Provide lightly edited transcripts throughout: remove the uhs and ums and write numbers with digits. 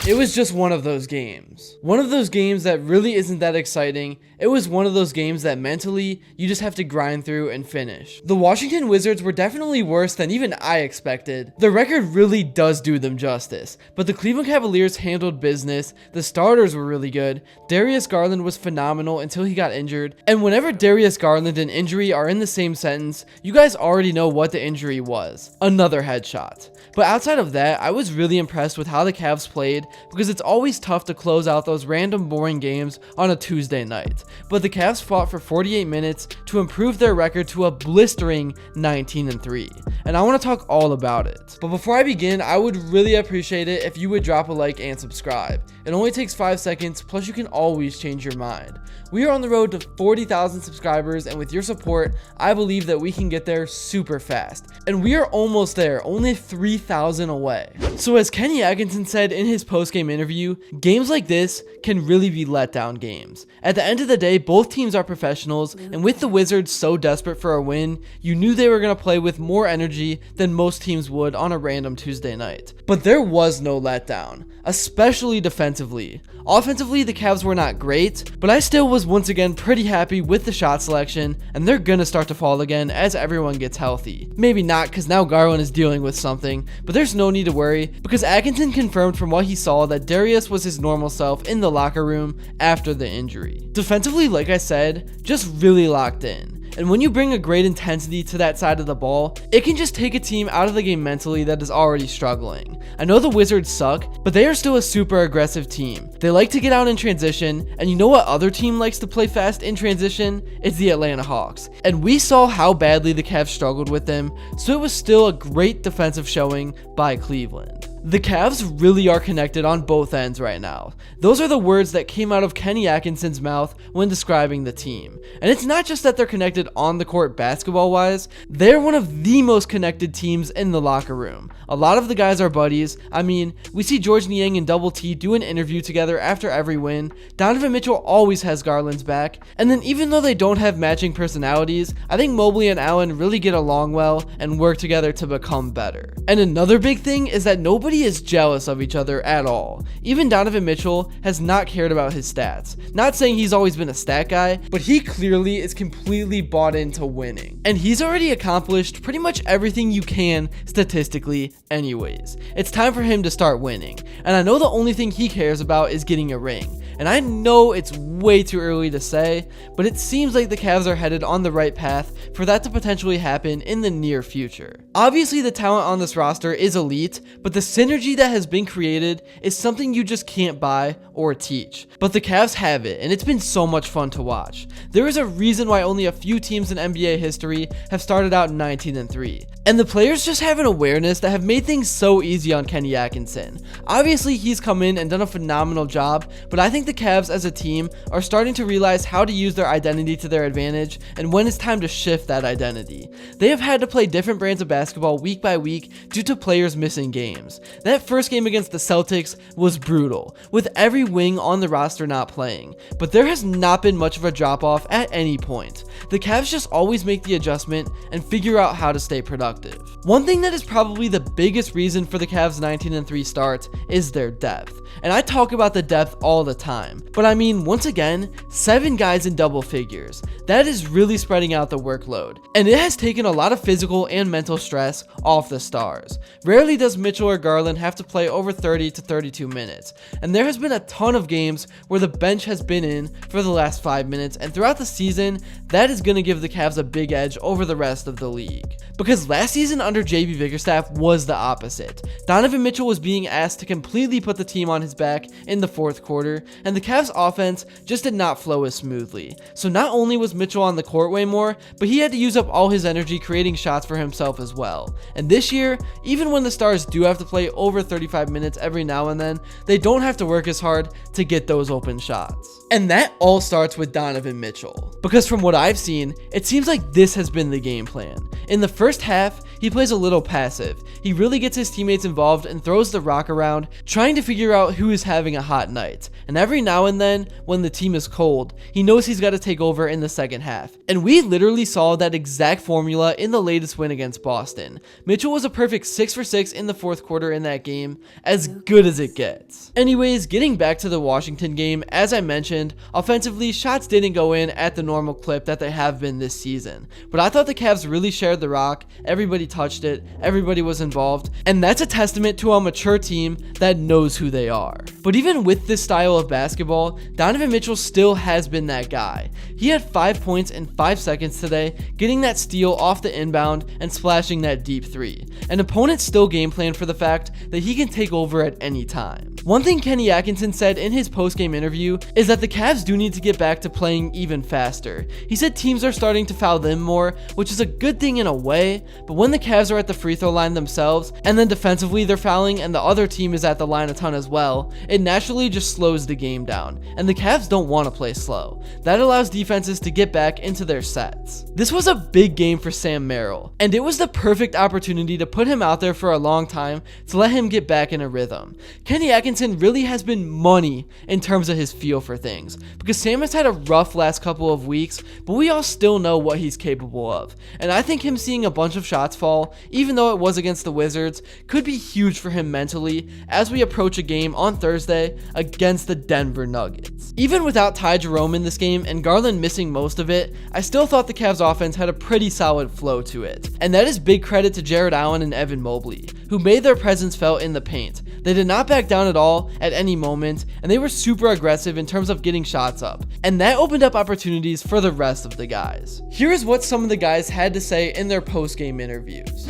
It was just one of those games. One of those games that really isn't that exciting. It was one of those games that mentally, you just have to grind through and finish. The Washington Wizards were definitely worse than even I expected. The record really does do them justice, but the Cleveland Cavaliers handled business. The starters were really good. Darius Garland was phenomenal until he got injured. And whenever Darius Garland and injury are in the same sentence, you guys already know what the injury was. Another headshot. But outside of that, I was really impressed with how the Cavs played, because it's always tough to close out those random boring games on a Tuesday night. But the Cavs fought for 48 minutes to improve their record to a blistering 19-3. And I want to talk all about it. But before I begin, I would really appreciate it if you would drop a like and subscribe. It only takes 5 seconds, plus you can always change your mind. We are on the road to 40,000 subscribers, and with your support, I believe that we can get there super fast. And we are almost there, only 3,000 away. So as Kenny Atkinson said in his post-game interview, games like this can really be letdown games. At the end of the day, both teams are professionals, and with the Wizards so desperate for a win, you knew they were going to play with more energy than most teams would on a random Tuesday night. But there was no letdown, especially defensively. Offensively, the Cavs were not great, but I still was once again pretty happy with the shot selection, and they're gonna start to fall again as everyone gets healthy. Maybe not, because now Garland is dealing with something, but there's no need to worry, because Atkinson confirmed from what he saw that Darius was his normal self in the locker room after the injury. Defensively, like I said, just really locked in. And when you bring a great intensity to that side of the ball, it can just take a team out of the game mentally that is already struggling. I know the Wizards suck, but they are still a super aggressive team. They like to get out in transition, and you know what other team likes to play fast in transition? It's the Atlanta Hawks. And we saw how badly the Cavs struggled with them, so it was still a great defensive showing by Cleveland. The Cavs really are connected on both ends right now. Those are the words that came out of Kenny Atkinson's mouth when describing the team. And it's not just that they're connected on the court basketball wise, they're one of the most connected teams in the locker room. A lot of the guys are buddies. I mean, we see George Niang and Double T do an interview together after every win. Donovan Mitchell always has Garland's back. And then even though they don't have matching personalities, I think Mobley and Allen really get along well and work together to become better. And another big thing is that nobody is jealous of each other at all. Even Donovan Mitchell has not cared about his stats. Not saying he's always been a stat guy, but he clearly is completely bought into winning. And he's already accomplished pretty much everything you can statistically anyways. It's time for him to start winning. And I know the only thing he cares about is getting a ring. And I know it's way too early to say, but it seems like the Cavs are headed on the right path for that to potentially happen in the near future. Obviously, the talent on this roster is elite, but the synergy that has been created is something you just can't buy or teach. But the Cavs have it, and it's been so much fun to watch. There is a reason why only a few teams in NBA history have started out 19-3. And the players just have an awareness that have made things so easy on Kenny Atkinson. Obviously, he's come in and done a phenomenal job, but I think the Cavs as a team are starting to realize how to use their identity to their advantage and when it's time to shift that identity. They have had to play different brands of basketball week by week due to players missing games. That first game against the Celtics was brutal, with every wing on the roster not playing, but there has not been much of a drop off at any point. The Cavs just always make the adjustment and figure out how to stay productive. One thing that is probably the biggest reason for the Cavs 19-3 start is their depth. And I talk about the depth all the time, but I mean, once again, 7 guys in double figures. That is really spreading out the workload, and it has taken a lot of physical and mental stress off the stars. Rarely does Mitchell or Garland have to play over 30 to 32 minutes, and there has been a ton of games where the bench has been in for the last 5 minutes, and throughout the season, that is going to give the Cavs a big edge over the rest of the league. Because last season under JB Bickerstaff was the opposite. Donovan Mitchell was being asked to completely put the team on his back in the fourth quarter, and the Cavs offense just did not flow as smoothly. So not only was Mitchell on the court way more, but he had to use up all his energy creating shots for himself as well. And this year, even when the Stars do have to play over 35 minutes every now and then, they don't have to work as hard to get those open shots. And that all starts with Donovan Mitchell. Because from what I've seen, it seems like this has been the game plan. In the first half, he plays a little passive. He really gets his teammates involved and throws the rock around, trying to figure out who is having a hot night. And every now and then, when the team is cold, he knows he's got to take over in the second half. And we literally saw that exact formula in the latest win against Boston. Mitchell was a perfect 6 for 6 in the fourth quarter in that game, as good as it gets. Anyways, getting back to the Washington game, as I mentioned, offensively, shots didn't go in at the normal clip that they have been this season. But I thought the Cavs really shared the rock, everybody touched it, everybody was involved, and that's a testament to a mature team that knows who they are. But even with this style of basketball, Donovan Mitchell still has been that guy. He had 5 points in 5 seconds today, getting that steal off the inbound and splashing that deep three. An opponent still game planned for the fact that he can take over at any time. One thing Kenny Atkinson said in his post-game interview is that the Cavs do need to get back to playing even faster. He said teams are starting to foul them more, which is a good thing in a way, but when the Cavs are at the free throw line themselves, and then defensively they're fouling and the other team is at the line a ton as well, it naturally just slows the game down, and the Cavs don't want to play slow. That allows defenses to get back into their sets. This was a big game for Sam Merrill, and it was the perfect opportunity to put him out there for a long time to let him get back in a rhythm. Kenny Atkinson really has been money in terms of his feel for things, because Sam has had a rough last couple of weeks, but we all still know what he's capable of, and I think him seeing a bunch of shots fall, even though it was against the Wizards, could be huge for him mentally as we approach a game on Thursday against the Denver Nuggets. Even without Ty Jerome in this game and Garland missing most of it, I still thought the Cavs offense had a pretty solid flow to it, and that is big credit to Jared Allen and Evan Mobley, who made their presence felt in the paint. They did not back down at all at any moment, and they were super aggressive in terms of getting shots up, and that opened up opportunities for the rest of the guys. Here is what some of the guys had to say in their post-game interviews.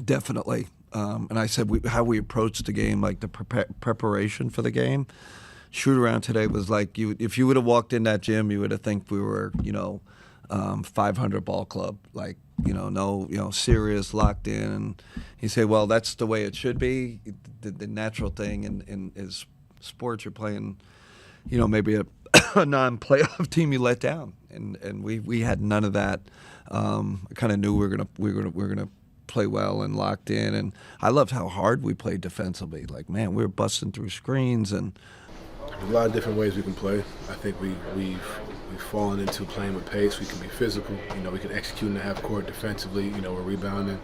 Definitely. And I said how we approached the game, like the preparation for the game. Shoot around today was like, if you would have walked in that gym, you would have think we were, 500 ball club, like, serious, locked in. And he said, well, that's the way it should be. The natural thing in is sports, you're playing, maybe a non-playoff team you let down, and we had none of that. I kind of knew we were gonna play well and locked in, and I loved how hard we played defensively. Like, man, we were busting through screens, and there's a lot of different ways we can play. I think we've fallen into playing with pace. We can be physical. We can execute in the half court defensively. We're rebounding.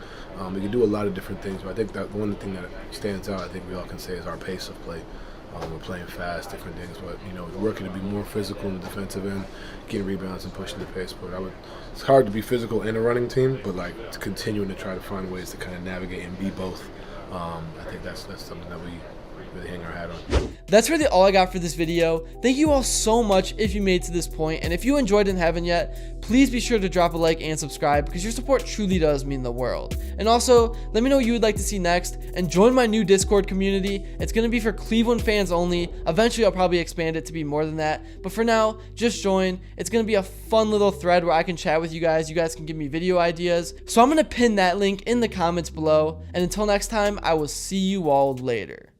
We can do a lot of different things. But I think that one thing that stands out, I think we all can say, is our pace of play. We're playing fast, different things, but we're working to be more physical in the defensive end, getting rebounds and pushing the pace. But it's hard to be physical in a running team, but continuing to try to find ways to kind of navigate and be both. I think that's something that we really hang our hat on. That's really all I got for this video. Thank you all so much if you made it to this point, and if you enjoyed and haven't yet, please be sure to drop a like and subscribe, because your support truly does mean the world. And also, let me know what you would like to see next, and join my new Discord community. It's going to be for Cleveland fans only. Eventually I'll probably expand it to be more than that, but for now, just join. It's going to be a fun little thread where I can chat with you guys can give me video ideas, so I'm going to pin that link in the comments below, and until next time, I will see you all later.